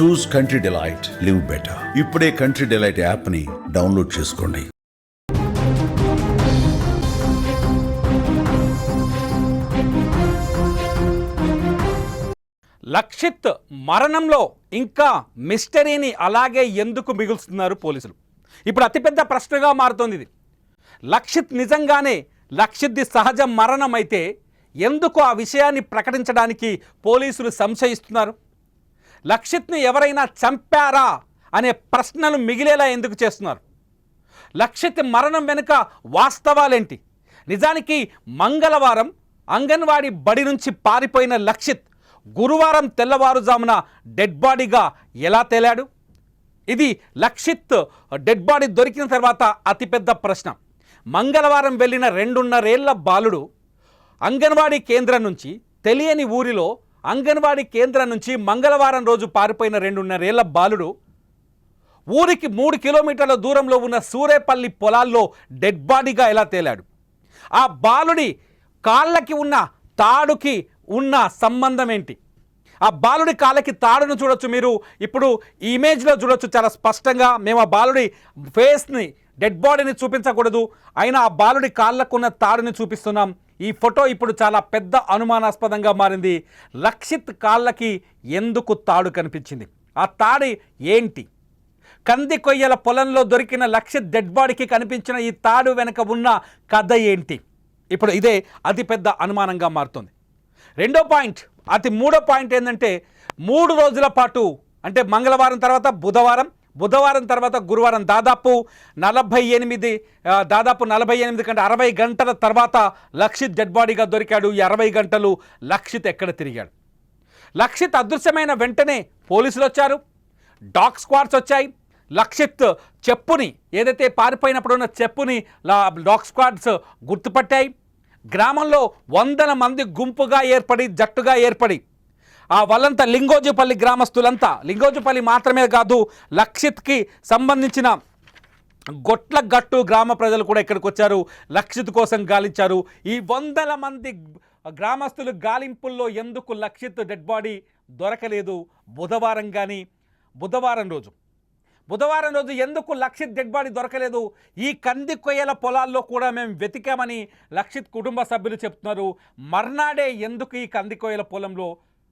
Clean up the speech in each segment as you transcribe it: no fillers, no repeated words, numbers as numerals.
చూస్ country delight, live better. ఇప్పుడే country delight యాప్ని download చేసుకోండి. లక్షిత్ మరణంలో ఇంకా మిస్టరీని అలాగే ఎందుకు మిగులుస్తున్నారు పోలీసులు? ఇప్పుడు అతిపెద్ద ప్రశ్నగా మారుతోంది ఇది. లక్షిత్ నిజంగానే లక్షిత్ది సహజ మరణం అయితే ఎందుకు ఆ విషయాన్ని ప్రకటించడానికి పోలీసులు సంశయిస్తున్నారు? లక్షిత్ని ఎవరైనా చంపారా అనే ప్రశ్నలు మిగిలేలా ఎందుకు చేస్తున్నారు? లక్షిత్ మరణం వెనుక వాస్తవాలేంటి? నిజానికి మంగళవారం అంగన్వాడీ బడి నుంచి పారిపోయిన లక్షిత్ గురువారం తెల్లవారుజామున డెడ్ బాడీగా ఎలా తేలాడు? ఇది లక్షిత్ డెడ్ బాడీ దొరికిన తర్వాత అతిపెద్ద ప్రశ్న. మంగళవారం వెళ్ళిన 2.5 ఏళ్ల బాలుడు అంగన్వాడీ కేంద్రం నుంచి తెలియని ఊరిలో అంగన్వాడీ కేంద్రం నుంచి మంగళవారం రోజు పారిపోయిన 2.5 ఏళ్ల బాలుడు ఊరికి 3 కిలోమీటర్ల దూరంలో ఉన్న సూరేపల్లి పొలాల్లో డెడ్ బాడీగా ఎలా తేలాడు? ఆ బాలుడి కాళ్ళకి ఉన్న తాడుకి ఉన్న సంబంధం ఏంటి? ఆ బాలుడి కాళ్ళకి తాడును చూడొచ్చు, మీరు ఇప్పుడు ఈ ఇమేజ్లో చూడొచ్చు చాలా స్పష్టంగా. మేము ఆ బాలుడి ఫేస్ని, డెడ్ బాడీని చూపించకూడదు, అయినా ఆ బాలుడి కాళ్ళకున్న తాడుని చూపిస్తున్నాం. ఈ ఫోటో ఇప్పుడు చాలా పెద్ద అనుమానాస్పదంగా మారింది. లక్షిత్ కాళ్ళకి ఎందుకు తాడు కనిపించింది? ఆ తాడు ఏంటి? కంది కొయ్యల పొలంలో దొరికిన లక్షిత్ డెడ్ బాడీకి కనిపించిన ఈ తాడు వెనక ఉన్న కథ ఏంటి? ఇప్పుడు ఇదే అతిపెద్ద అనుమానంగా మారుతుంది. రెండో పాయింట్, మూడో పాయింట్ ఏంటంటే 3 రోజుల పాటు, అంటే మంగళవారం తర్వాత బుధవారం తర్వాత గురువారం, దాదాపు 48 కంటే 60 గంటల తర్వాత లక్షిత్ డెడ్ బాడీగా దొరికాడు. ఈ 60 గంటలు లక్షిత్ ఎక్కడ తిరిగాడు? లక్షిత్ అదృశ్యమైన వెంటనే పోలీసులు వచ్చారు, డాగ్ స్క్వాడ్స్ వచ్చాయి. లక్షిత్ చెప్పుని, ఏదైతే పారిపోయినప్పుడు ఉన్న చెప్పుని డాగ్ స్క్వాడ్స్ గుర్తుపట్టాయి. గ్రామంలో 100 మంది గుంపుగా ఏర్పడి, జట్టుగా ఏర్పడి ఆ వాళ్ళంతా లింగోజుపల్లి గ్రామస్తులంతా, లింగోజుపల్లి మాత్రమే కాదు లక్షిత్కి సంబంధించిన గొట్లగట్టు గ్రామ ప్రజలు కూడా ఇక్కడికి వచ్చారు, లక్షిత్ కోసం గాలించారు. ఈ 100 మంది గ్రామస్తులు గాలింపుల్లో ఎందుకు లక్షిత్ డెడ్ బాడీ దొరకలేదు? బుధవారం రోజు ఎందుకు లక్షిత్ డెడ్ బాడీ దొరకలేదు? ఈ కంది కొయ్యల పొలాల్లో కూడా మేము వెతికామని లక్షిత్ కుటుంబ సభ్యులు చెప్తున్నారు. మర్నాడే ఎందుకు ఈ కంది కొయ్యల పొలంలో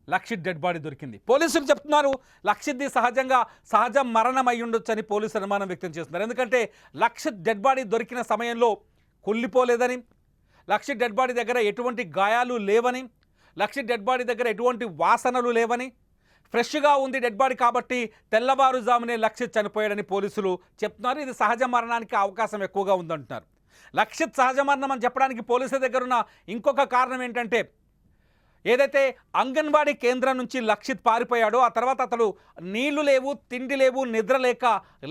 లక్షిత్ డెడ్ బాడీ దొరికింది? పోలీసులు చెప్తున్నారు లక్షిత్ది సహజ మరణం అయి ఉండొచ్చని పోలీసులు అనుమానం వ్యక్తం చేస్తున్నారు. ఎందుకంటే లక్షిత్ డెడ్ బాడీ దొరికిన సమయంలో కుళ్ళిపోలేదని, లక్షిత్ డెడ్ బాడీ దగ్గర ఎటువంటి గాయాలు లేవని, లక్షిత్ డెడ్ బాడీ దగ్గర ఎటువంటి వాసనలు లేవని, ఫ్రెష్గా ఉంది డెడ్ బాడీ కాబట్టి తెల్లవారుజామునే లక్షిత్ చనిపోయాడని పోలీసులు చెప్తున్నారు. ఇది సహజ మరణానికి అవకాశం ఎక్కువగా ఉందంటున్నారు. లక్షిత్ సహజ మరణం అని చెప్పడానికి పోలీసుల దగ్గర ఉన్న ఇంకొక కారణం ఏంటంటే, ఏదైతే అంగన్వాడీ కేంద్రం నుంచి లక్షిత్ పారిపోయాడో ఆ తర్వాత అతడు నీళ్లు లేవు, తిండి లేవు, నిద్ర లేక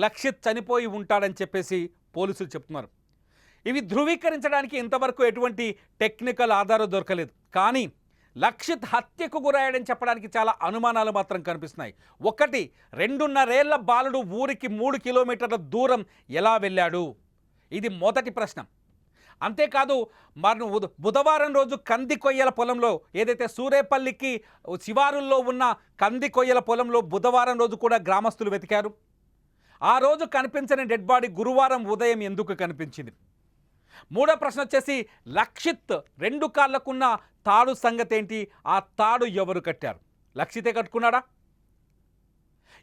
లక్షిత్ చనిపోయి ఉంటాడని చెప్పేసి పోలీసులు చెప్తున్నారు. ఇవి ధృవీకరించడానికి ఇంతవరకు ఎటువంటి టెక్నికల్ ఆధారం దొరకలేదు. కానీ లక్షిత్ హత్యకు గురయ్యాడని చెప్పడానికి చాలా అనుమానాలు మాత్రం కనిపిస్తున్నాయి. ఒకటి, 2.5 ఏళ్ల బాలుడు ఊరికి 3 కిలోమీటర్ల దూరం ఎలా వెళ్ళాడు? ఇది మొదటి ప్రశ్న. అంతేకాదు, మరి బుధవారం రోజు కంది కొయ్యల పొలంలో, ఏదైతే సూరేపల్లికి శివారుల్లో ఉన్న కంది కొయ్యల పొలంలో బుధవారం రోజు కూడా గ్రామస్తులు వెతికారు. ఆ రోజు కనిపించని డెడ్ బాడీ గురువారం ఉదయం ఎందుకు కనిపించింది? మూడో ప్రశ్న వచ్చేసి, లక్షిత్ 2 కాళ్ళకున్న తాడు సంగతి ఏంటి? ఆ తాడు ఎవరు కట్టారు? లక్షితే కట్టుకున్నాడా?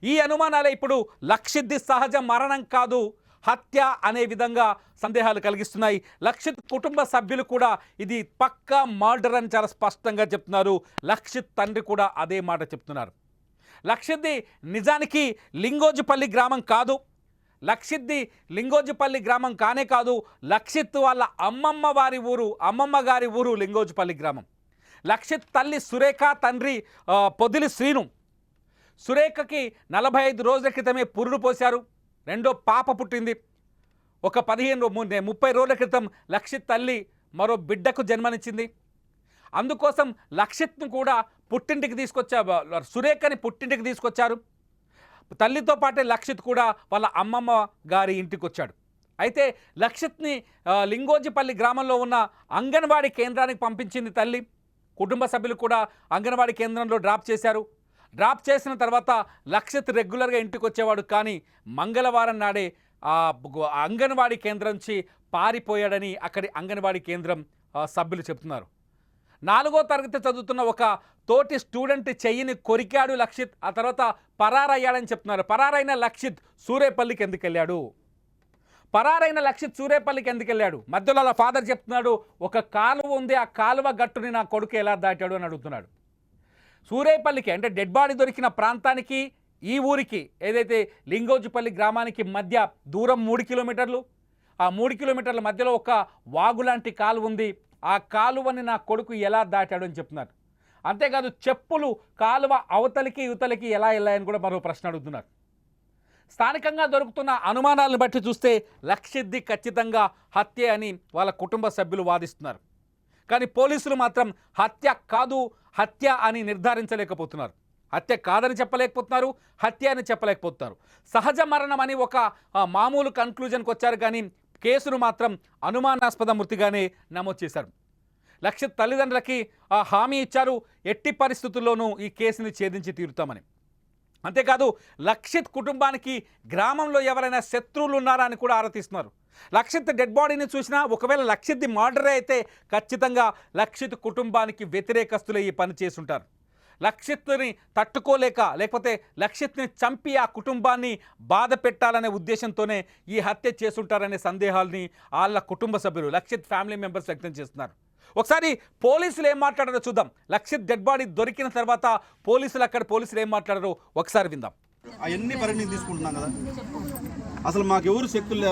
ఈ అనుమానాలే ఇప్పుడు లక్షిత్ది సహజ మరణం కాదు, హత్య అనే విధంగా సందేహాలు కలిగిస్తున్నాయి. లక్షిత్ కుటుంబ సభ్యులు కూడా ఇది పక్కా మర్డర్ అని చాలా స్పష్టంగా చెప్తున్నారు. లక్షిత్ తండ్రి కూడా అదే మాట చెప్తున్నారు. లక్షిత్ది నిజానికి లింగోజుపల్లి గ్రామం కాదు. లక్షిత్ది లింగోజుపల్లి గ్రామం కానే కాదు, లక్షిత్ వాళ్ళ అమ్మమ్మ గారి ఊరు లింగోజుపల్లి గ్రామం. లక్షిత్ తల్లి సురేఖ, తండ్రి పొదిలి శ్రీను. సురేఖకి 45 రోజుల క్రితమే పురుడు పోశారు, 2వ పాప పుట్టింది. ఒక 30 రోజుల క్రితం లక్షిత్ తల్లి మరో బిడ్డకు జన్మనిచ్చింది. అందుకోసం లక్షిత్ను కూడా సురేఖని పుట్టింటికి తీసుకొచ్చారు. తల్లితో పాటే లక్షిత్ కూడా వాళ్ళ అమ్మమ్మ గారి ఇంటికి వచ్చాడు. అయితే లక్షిత్ని లింగోజిపల్లి గ్రామంలో ఉన్న అంగన్వాడీ కేంద్రానికి పంపించింది తల్లి. కుటుంబ సభ్యులు కూడా అంగన్వాడీ కేంద్రంలో డ్రాప్ చేశారు. డ్రాప్ చేసిన తర్వాత లక్షిత్ రెగ్యులర్గా ఇంటికి వచ్చేవాడు, కానీ మంగళవారం నాడే అంగన్వాడీ కేంద్రం నుంచి పారిపోయాడని అక్కడి అంగన్వాడీ కేంద్రం సభ్యులు చెప్తున్నారు. 4వ తరగతి చదువుతున్న ఒక తోటి స్టూడెంట్ చెయ్యిని కొరికాడు లక్షిత్, ఆ తర్వాత పరారయ్యాడని చెప్తున్నారు. పరారైన లక్షిత్ సూరేపల్లికి ఎందుకు వెళ్ళాడు? మధ్యలో అలా ఫాదర్ చెప్తున్నాడు, ఒక కాలువ ఉంది, ఆ కాలువ గట్టుని నా కొడుకు ఎలా దాటాడు అని అడుగుతున్నాడు. సూరేపల్లికి అంటే డెడ్ బాడీ దొరికిన ప్రాంతానికి ఈ ఊరికి ఏదైతే లింగోజిపల్లి గ్రామానికి మధ్య దూరం 3 కిలోమీటర్లు. ఆ 3 కిలోమీటర్ల మధ్యలో ఒక వాగులాంటి కాలువ ఉంది, ఆ కాలువని నా కొడుకు ఎలా దాటాడు అని చెప్తున్నారు. అంతేకాదు చెప్పులు కాలువ అవతలికి యువతలికి ఎలా వెళ్ళాయని కూడా మరో ప్రశ్న అడుగుతున్నారు. స్థానికంగా దొరుకుతున్న అనుమానాలను బట్టి చూస్తే లక్షిత్ది ఖచ్చితంగా హత్య అని వాళ్ళ కుటుంబ సభ్యులు వాదిస్తున్నారు. కానీ పోలీసులు మాత్రం హత్య కాదు, హత్య అని నిర్ధారించలేకపోతున్నారు. హత్య కాదని చెప్పలేకపోతున్నారు, హత్య అని చెప్పలేకపోతున్నారు. సహజ మరణం అని ఒక మామూలు కన్క్లూజన్కి వచ్చారు, కానీ కేసును మాత్రం అనుమానాస్పద మృతిగానే నమోదు చేశారు. లక్షిత్ తల్లిదండ్రులకి హామీ ఇచ్చారు, ఎట్టి పరిస్థితుల్లోనూ ఈ కేసుని ఛేదించి తీరుతామని. అంతేకాదు లక్షిత్ కుటుంబానికి గ్రామంలో ఎవరైనా శత్రువులు ఉన్నారా అని కూడా ఆరా తీస్తున్నారు. లక్షిత్ డెడ్ బాడీని చూసినా ఒకవేళ లక్షిత్ది మర్డరే అయితే ఖచ్చితంగా లక్షిత్ కుటుంబానికి వ్యతిరేకస్తులే ఈ పని చేసుంటారు. లక్షిత్ని తట్టుకోలేక లేకపోతే లక్షిత్ని చంపి ఆ కుటుంబాన్ని బాధ పెట్టాలనే ఉద్దేశంతోనే ఈ హత్య చేసుంటారనే సందేహాల్ని వాళ్ళ కుటుంబ సభ్యులు లక్షిత్ ఫ్యామిలీ మెంబర్స్ వ్యక్తం చేస్తున్నారు. ఒకసారి పోలీసులు ఏం మాట్లాడారో చూద్దాం. లక్షిత్ డెడ్ బాడీ దొరికిన తర్వాత పోలీసులు ఏం మాట్లాడారో ఒకసారి విందాం. అవన్నీ పరిణితి తీసుకుంటున్నాం కదా, అసలు మాకు ఎవరు శక్తులు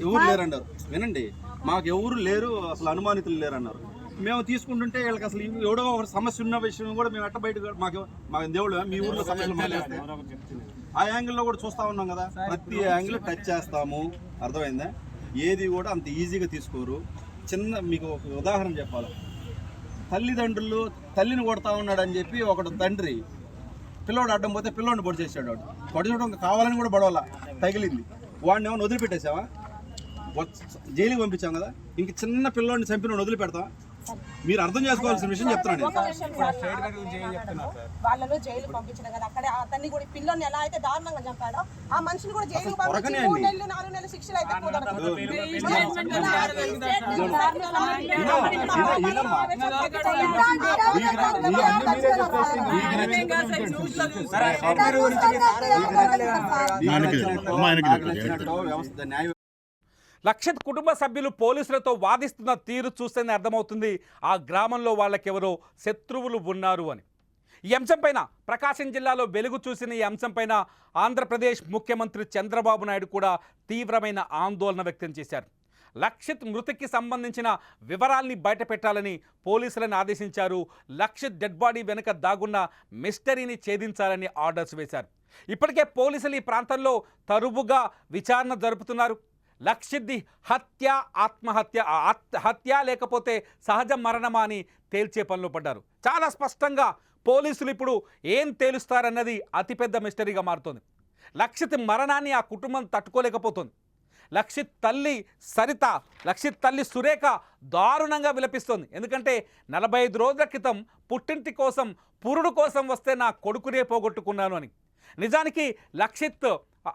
ఎవరు లేరన్నారు. వినండి, మాకు ఎవరు లేరు, అసలు అనుమానితులు లేరు అన్నారు. మేము తీసుకుంటుంటే వీళ్ళకి అసలు ఎవడో ఒక సమస్య ఉన్న విషయం కూడా మేము ఎట్ట బయట మాకు దేవుడు మీ ఊర్లో సమస్యలు మాట్లాడితే ఆ యాంగిల్లో కూడా చూస్తూ ఉన్నాం కదా. ప్రతి యాంగిల్ టచ్ చేస్తాము, అర్థమైందా? ఏది కూడా అంత ఈజీగా తీసుకోరు. చిన్న మీకు ఒక ఉదాహరణ చెప్పాలి. తల్లిదండ్రులు తల్లిని కొడతా ఉన్నాడు అని చెప్పి ఒకడు తండ్రి పిల్లోడు అడ్డం పోతే పిల్లోడిని పొడి చేసాడు. వాడు పొడి చేయడం కావాలని కూడా పడవల తగిలింది. వాడిని ఏమైనా వదిలిపెట్టేసావా? జైలుకి పంపించాం కదా. ఇంక చిన్న పిల్లోడిని చంపిన వదిలిపెడతావా? మీరు అర్థం చేసుకోవాల్సిన విషయం చెప్తున్నాను. వాళ్ళను జైలు పంపించిన కదా, అక్కడే అతన్ని కూడా పిల్లోని ఎలా అయితే దారుణంగా చంపాడో ఆ మనిషిని కూడా జైలు పంపించి 3 నెలలు 4 నెలల శిక్షలు అయితే వ్యవస్థ న్యాయ లక్షిత్ కుటుంబ సభ్యులు పోలీసులతో వాదిస్తున్న తీరు చూస్తేనే అర్థమవుతుంది ఆ గ్రామంలో వాళ్ళకెవరో శత్రువులు ఉన్నారు అని. ఈ అంశంపైన ప్రకాశం జిల్లాలో వెలుగు చూసిన ఈ అంశంపైన ఆంధ్రప్రదేశ్ ముఖ్యమంత్రి చంద్రబాబు నాయుడు కూడా తీవ్రమైన ఆందోళన వ్యక్తం చేశారు. లక్షిత్ మృతికి సంబంధించిన వివరాల్ని బయటపెట్టాలని పోలీసులను ఆదేశించారు. లక్షిత్ డెడ్ బాడీ వెనుక దాగున్న మిస్టరీని ఛేదించాలని ఆర్డర్స్ వేశారు. ఇప్పటికే పోలీసులు ఈ ప్రాంతంలో తరువుగా విచారణ జరుపుతున్నారు. లక్షిత్ది హత్య, ఆత్మహత్య, హత్య లేకపోతే సహజ మరణమా అని తేల్చే పనిలో పడ్డారు. చాలా స్పష్టంగా పోలీసులు ఇప్పుడు ఏం తేలుస్తారన్నది అతిపెద్ద మిస్టరీగా మారుతోంది. లక్షిత్ మరణాన్ని ఆ కుటుంబం తట్టుకోలేకపోతుంది. లక్షిత్ తల్లి సరిత, లక్షిత్ తల్లి సురేఖ దారుణంగా విలపిస్తోంది. ఎందుకంటే 45 రోజుల క్రితం పుట్టింటి కోసం పురుడు కోసం వస్తే నా కొడుకునే పోగొట్టుకున్నాను అని. నిజానికి లక్షిత్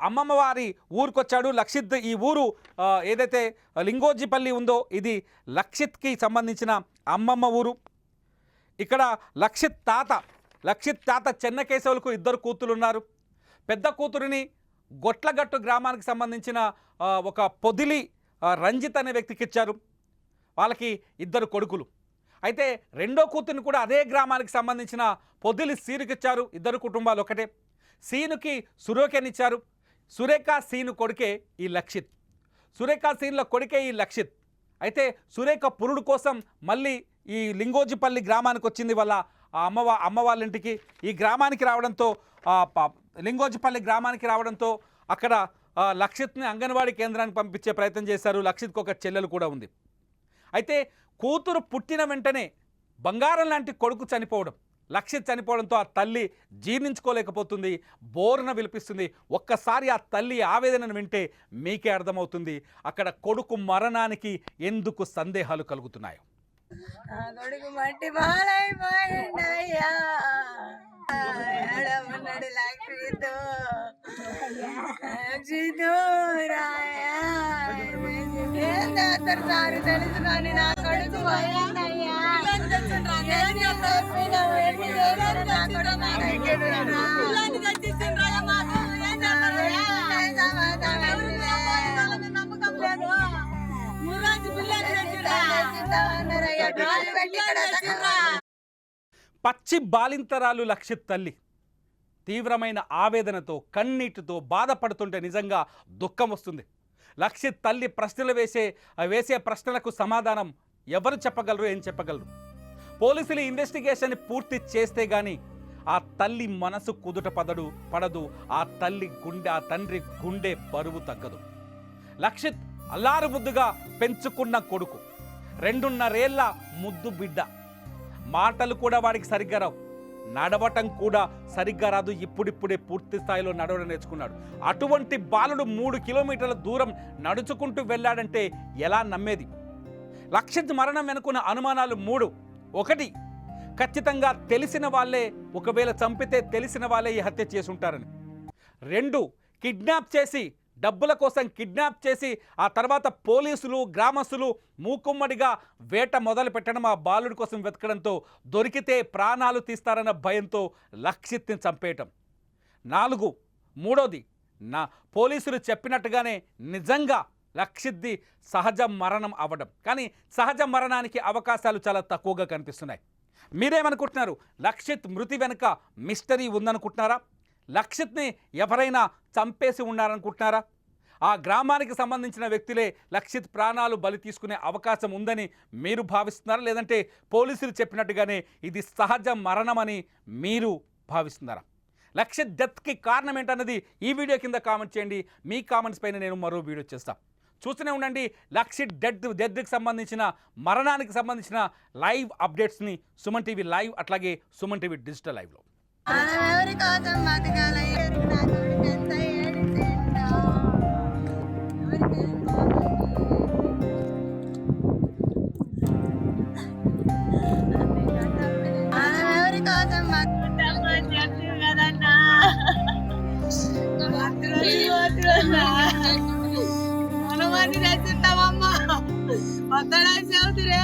అమ్మమ్మ వారి ఊరికొచ్చాడు. లక్షిత్ ఈ ఊరు ఏదైతే లింగోజిపల్లి ఉందో ఇది లక్షిత్కి సంబంధించిన అమ్మమ్మ ఊరు. ఇక్కడ లక్షిత్ తాత చెన్నకేశవులకు 2 కూతురు ఉన్నారు. పెద్ద కూతురిని గొట్లగట్టు గ్రామానికి సంబంధించిన ఒక పొదిలి రంజిత్ అనే వ్యక్తికి ఇచ్చారు. వాళ్ళకి 2 కొడుకులు. అయితే రెండో కూతురిని కూడా అదే గ్రామానికి సంబంధించిన పొదిలి సీనుకి ఇచ్చారు. 2 కుటుంబాలు ఒకటే. సీనుకి సురేఖనిచ్చారు. సురేఖ సీను కొడుకే ఈ లక్షిత్. సురేఖ సీనుల కొడుకే ఈ లక్షిత్. అయితే సురేఖ పురుడు కోసం మళ్ళీ ఈ లింగోజిపల్లి గ్రామానికి వచ్చింది. వాళ్ళ అమ్మ వాళ్ళ ఇంటికి ఈ గ్రామానికి రావడంతో లింగోజిపల్లి గ్రామానికి రావడంతో అక్కడ లక్షిత్ని అంగన్వాడీ కేంద్రానికి పంపించే ప్రయత్నం చేశారు. లక్షిత్కి ఒక చెల్లెలు కూడా ఉంది. అయితే కూతురు పుట్టిన వెంటనే బంగారం లాంటి కొడుకు చనిపోవడం, లక్షిత్ చనిపోవడంతో ఆ తల్లి జీర్ణించుకోలేకపోతుంది, బోరున విలిపిస్తుంది. ఒక్కసారి ఆ తల్లి ఆవేదనను వింటే మీకే అర్థమవుతుంది అక్కడ కొడుకు మరణానికి ఎందుకు సందేహాలు కలుగుతున్నాయో. నా కొడుకు మట్టి బాలైపోయిందయ్యా ఉన్నాడు లక్ష్మితో రాయా ఏం చేస్తారు సార్ తెలుసు కానీ నా కొడుకు పోయిందయ్యా పచ్చి బాలింతరాలు లక్షిత్ తల్లి తీవ్రమైన ఆవేదనతో కన్నీటితో బాధపడుతుంటే నిజంగా దుఃఖం వస్తుంది. లక్షిత్ తల్లి ప్రశ్నలు వేసే ప్రశ్నలకు సమాధానం ఎవరు చెప్పగలరు, ఏం చెప్పగలరు? పోలీసులు ఇన్వెస్టిగేషన్ పూర్తి చేస్తే గాని ఆ తల్లి మనసు కుదుట పడదు. ఆ తండ్రి గుండె బరువు తగ్గదు. లక్షిత్ అల్లారు ముద్దుగా పెంచుకున్న కొడుకు, 2.5 ఏళ్ల ముద్దు బిడ్డ. మాటలు కూడా వాడికి సరిగ్గా రావు, నడవటం కూడా సరిగ్గా రాదు. ఇప్పుడిప్పుడే పూర్తి స్థాయిలో నడవడం నేర్చుకున్నాడు. అటువంటి బాలుడు 3 కిలోమీటర్ల దూరం నడుచుకుంటూ వెళ్ళాడంటే ఎలా నమ్మేది? లక్షిత్ మరణం వెనుకున్న అనుమానాలు 3. 1, ఖచ్చితంగా తెలిసిన వాళ్ళే, ఒకవేళ చంపితే తెలిసిన వాళ్ళే ఈ హత్య చేసి ఉంటారని. 2, కిడ్నాప్ చేసి డబ్బుల కోసం కిడ్నాప్ చేసి ఆ తర్వాత పోలీసులు గ్రామస్తులు మూకుమ్మడిగా వేట మొదలు పెట్టడం, ఆ బాలుడి కోసం వెతకడంతో దొరికితే ప్రాణాలు తీస్తారన్న భయంతో లక్షిత్ని చంపేయటం. 4, మూడోది పోలీసులు చెప్పినట్టుగానే నిజంగా లక్షిత్ది సహజ మరణం అవ్వడం. కానీ సహజ మరణానికి అవకాశాలు చాలా తక్కువగా కనిపిస్తున్నాయి. మీరేమనుకుంటున్నారు? లక్షిత్ మృతి వెనుక మిస్టరీ ఉందనుకుంటున్నారా? లక్షిత్ని ఎవరైనా చంపేసి ఉన్నారనుకుంటున్నారా? ఆ గ్రామానికి సంబంధించిన వ్యక్తులే లక్షిత్ ప్రాణాలు బలి తీసుకునే అవకాశం ఉందని మీరు భావిస్తున్నారా? లేదంటే పోలీసులు చెప్పినట్టుగానే ఇది సహజ మరణమని మీరు భావిస్తున్నారా? లక్షిత్ డెత్కి కారణం ఏంటన్నది ఈ వీడియో కింద కామెంట్ చేయండి. మీ కామెంట్స్ పైన నేను మరో వీడియో చేస్తాను. చూస్తూనే ఉండండి లక్షిత్ డెత్కి సంబంధించిన, మరణానికి సంబంధించిన లైవ్ అప్డేట్స్ని సుమన్ టీవీ లైవ్, అట్లాగే సుమన్ టీవీ డిజిటల్ లైవ్లో. ఎవరి కోసం బతకాలి? నా కొడుకు ఎంత ఏడిచిందో. ఎవరి కోసం బతుకుతామని చెప్పి కదన్నా మనమని రచిస్తామమ్మా వద్దడా చెబుతురే.